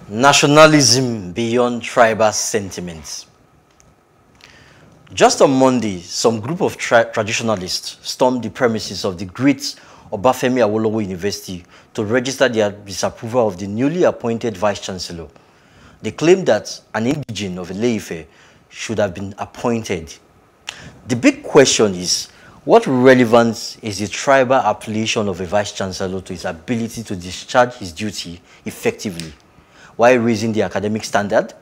Nationalism beyond tribal sentiments. Just on Monday, some group of traditionalists stormed the premises of the Great Obafemi Awolowo University to register their disapproval of the newly appointed Vice Chancellor. They claimed that an indigene of Ile-Ife should have been appointed. The big question is, what relevance is the tribal affiliation of a Vice Chancellor to his ability to discharge his duty effectively while raising the academic standard?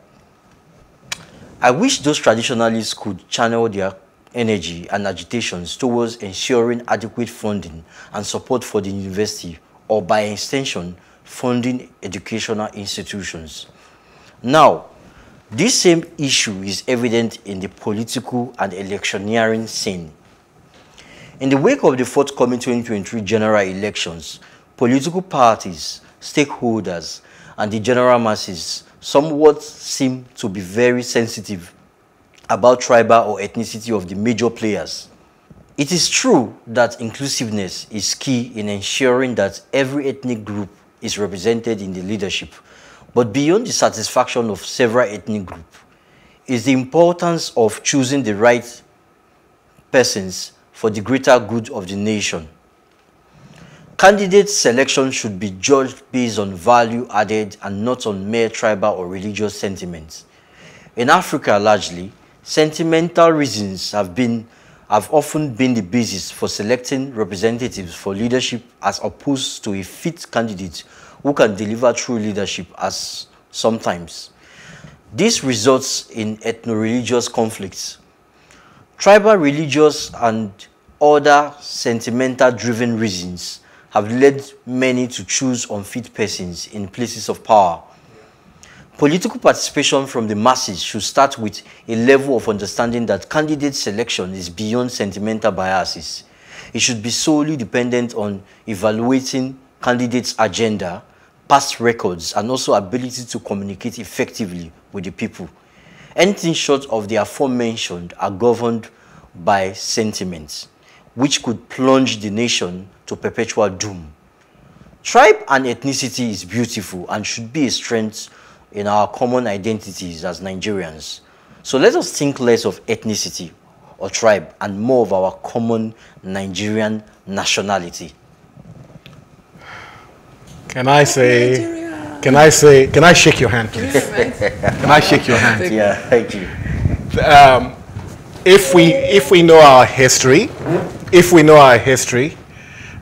I wish those traditionalists could channel their energy and agitations towards ensuring adequate funding and support for the university, or by extension, funding educational institutions. Now, this same issue is evident in the political and electioneering scene. In the wake of the forthcoming 2023 general elections, political parties, stakeholders, and the general masses somewhat seem to be very sensitive about tribal or ethnicity of the major players. It is true that inclusiveness is key in ensuring that every ethnic group is represented in the leadership, but beyond the satisfaction of several ethnic groups is the importance of choosing the right persons for the greater good of the nation. Candidate selection should be judged based on value added and not on mere tribal or religious sentiments. In Africa, largely, sentimental reasons have often been the basis for selecting representatives for leadership, as opposed to a fit candidate who can deliver true leadership as sometimes. This results in ethno-religious conflicts. Tribal, religious, and other sentimental-driven reasons have led many to choose unfit persons in places of power. Political participation from the masses should start with a level of understanding that candidate selection is beyond sentimental biases. It should be solely dependent on evaluating candidates' agenda, past records, and also ability to communicate effectively with the people. Anything short of the aforementioned are governed by sentiments, which could plunge the nation to perpetual doom. Tribe and ethnicity is beautiful and should be a strength in our common identities as Nigerians. So let us think less of ethnicity or tribe and more of our common Nigerian nationality. Can I shake your hand, please? Can I shake your hand? Yeah, thank you. If we know our history,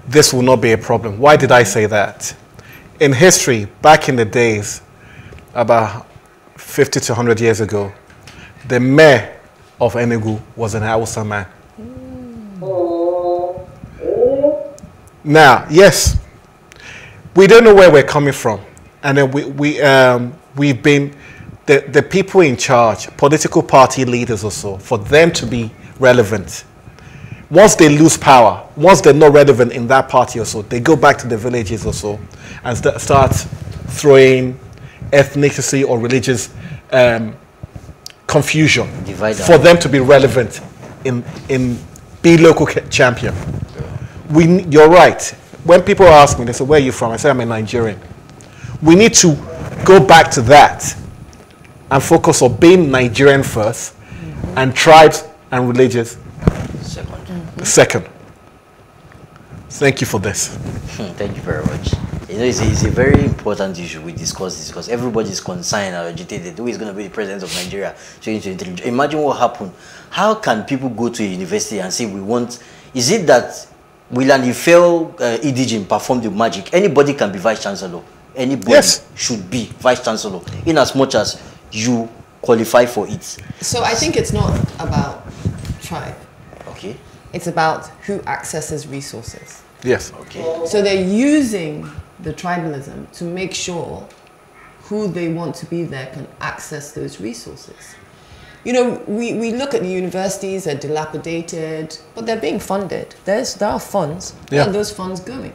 this will not be a problem. Why did I say that? In history, back in the days, about 50 to 100 years ago, the mayor of Enugu was an Hausa man. Now, yes, we don't know where we're coming from. And then we've been, the people in charge, political party leaders or so, for them to be relevant. Once they lose power, once they're not relevant in that party or so, they go back to the villages or so and start throwing ethnicity or religious confusion for them to be relevant in be local champion. You're right. When people ask me, they say, where are you from? I say, I'm a Nigerian. We need to go back to that and focus on being Nigerian first, and tribes and religious second. Thank you for this. Thank you very much. You know, it's a very important issue we discuss this because everybody is concerned and agitated. Who is going to be the president of Nigeria? Imagine what happened. How can people go to a university and say we want? Is it that Ile-Ife indigene perform the magic? Anybody can be vice chancellor. Anybody should be vice chancellor, in as much as you qualify for it. So I think it's not about tribe. Okay. It's about who accesses resources. Yes. Okay. So they're using the tribalism to make sure who they want to be there can access those resources. You know, we look at the universities, they're dilapidated, but they're being funded. There are funds. Where are those funds going?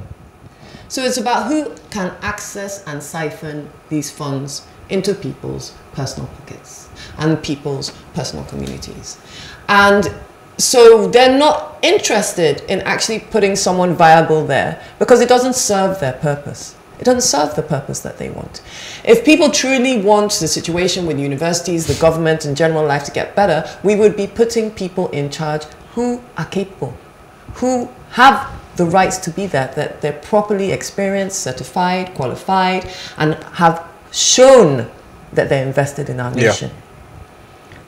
So it's about who can access and siphon these funds into people's personal pockets and people's personal communities. And so they're not interested in actually putting someone viable there because it doesn't serve their purpose. It doesn't serve the purpose that they want. If people truly want the situation with universities, the government, and general life to get better, we would be putting people in charge who are capable, who have the rights to be there, that they're properly experienced, certified, qualified, and have shown that they're invested in our nation.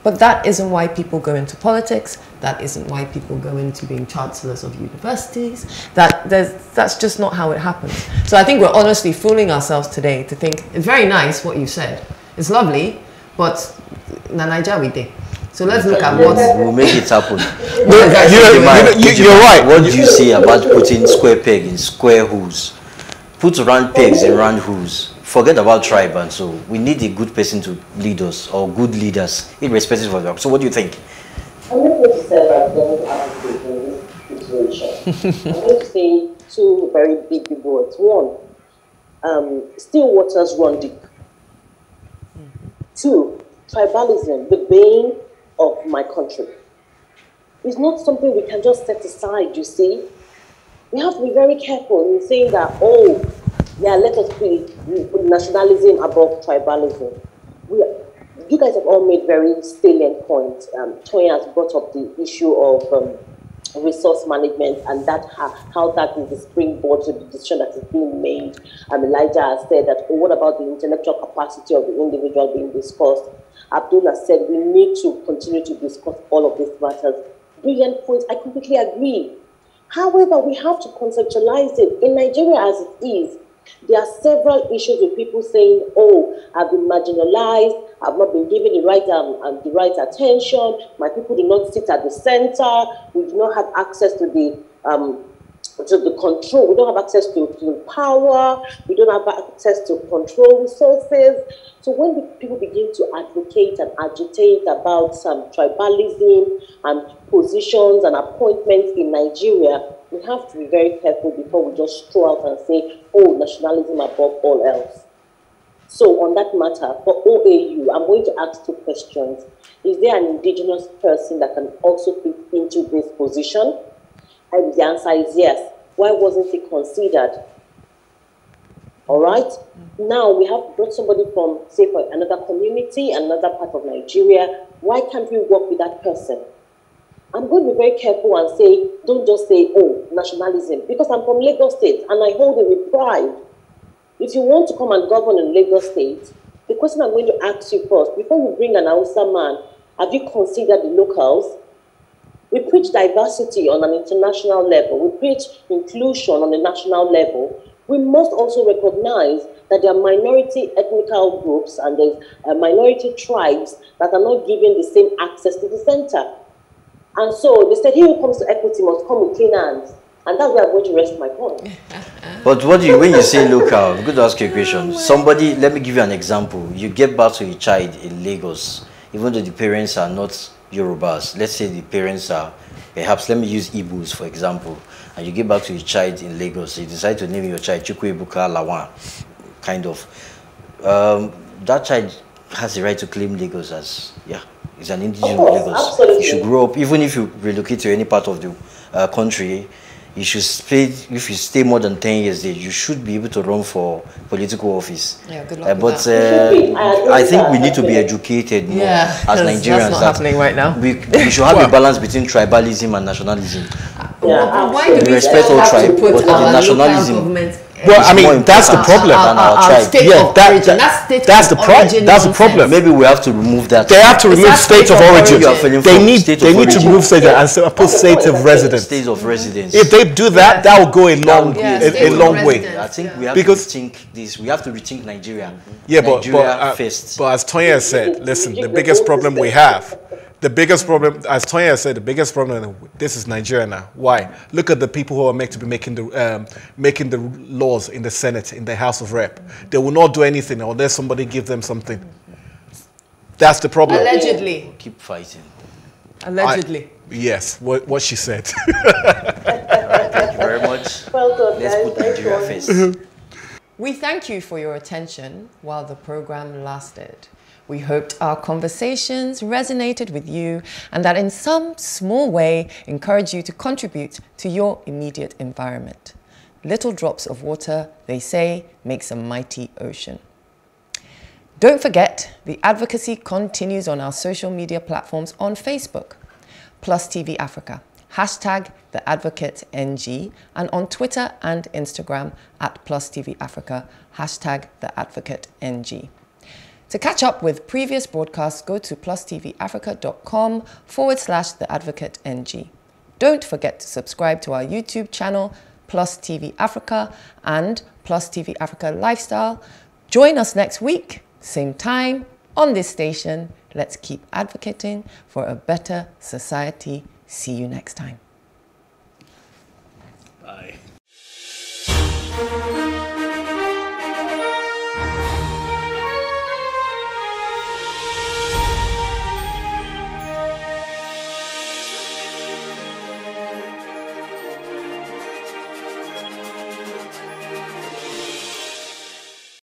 But that isn't why people go into politics. That isn't why people go into being chancellors of universities. That's just not how it happens. So I think we're honestly fooling ourselves today to think, it's very nice what you said. It's lovely, but na Naija we dey. So let's look at what... We'll make it happen. You're right. What do you say about putting square peg in square holes? Put round pegs in round holes. Forget about tribe, and so we need a good person to lead us, or good leaders, irrespective of that. So what do you think? I'm not going to say that don't advocate in this situation. I'm going to say two very big words. One, still waters run deep. Two, tribalism, the bane of my country. It's not something we can just set aside, you see. We have to be very careful in saying that, oh, yeah, let us put nationalism above tribalism. You guys have all made very salient points. Toyin has brought up the issue of resource management and that how that is the springboard to the decision that is being made. Elijah has said that, oh, what about the intellectual capacity of the individual being discussed? Abdul has said we need to continue to discuss all of these matters. Brilliant points. I completely agree. However, we have to conceptualize it. In Nigeria as it is, there are several issues with people saying, oh, I've been marginalized, I've not been given the right attention, my people do not sit at the center, we do not have access to the control, we don't have access to power, we don't have access to control resources. So when people begin to advocate and agitate about tribalism and positions and appointments in Nigeria, we have to be very careful before we just throw out and say, oh, nationalism above all else. So on that matter, for OAU, I'm going to ask two questions. Is there an indigenous person that can also fit into this position? And the answer is yes. Why wasn't it considered? All right. Now we have brought somebody from, say, for another community, another part of Nigeria. Why can't we work with that person? I'm going to be very careful and say, don't just say, oh, nationalism, because I'm from Lagos State and I hold it with pride. If you want to come and govern in Lagos State, the question I'm going to ask you first, before you bring an Hausa man, have you considered the locals? We preach diversity on an international level. We preach inclusion on a national level. We must also recognize that there are minority ethnical groups and there's minority tribes that are not given the same access to the center. And so they said, he who comes to equity must come with clean hands. And that's where I'm going to rest my point. But when you say local, I'm going to ask you a question. Somebody, let me give you an example. You get back to a child in Lagos, even though the parents are not Yorubas. Let's say the parents are, perhaps, let me use Igbos, for example. And you get back to a child in Lagos. You decide to name your child Chukwuebuka Lawan, kind of. That child has the right to claim Lagos as, it's an indigenous of Lagos. Absolutely. You should grow up, even if you relocate to any part of the country, you should stay, if you stay more than 10 years there, you should be able to run for political office. Yeah, good luck but with that. I think we need to be educated more as Nigerians. That's not happening right now. We should have a balance between tribalism and nationalism. Why do we respect all have tribe, to put but the our nationalism, local government? Well, I mean, that's the problem. Our state of origin. That's the problem. Maybe we have to remove that. They have to remove state of origin. They need to remove state and put state of residence. State of residence. If they do that, that will go a long way. I think we have to rethink this. We have to rethink Nigeria. Yeah, Nigeria first. But as Tonya said, listen, the biggest problem we have. The biggest problem, as Tonya said, the biggest problem, this is Nigeria now. Why? Look at the people who are meant to be making the laws in the Senate, in the House of Rep. They will not do anything unless somebody gives them something. That's the problem. Allegedly. Keep fighting. Allegedly. Yes, what she said. Thank you very much. Well done, Let's put Nigeria first. We thank you for your attention while the program lasted. We hoped our conversations resonated with you and that in some small way encouraged you to contribute to your immediate environment. little drops of water, they say, makes a mighty ocean. Don't forget, the advocacy continues on our social media platforms on Facebook, Plus TV Africa, hashtag #TheAdvocateNG, and on Twitter and Instagram at Plus TV Africa, hashtag #TheAdvocateNG. To catch up with previous broadcasts, go to plustvafrica.com/TheAdvocateNG. Don't forget to subscribe to our YouTube channel, Plus TV Africa and Plus TV Africa Lifestyle. Join us next week, same time, on this station. Let's keep advocating for a better society. See you next time. Bye.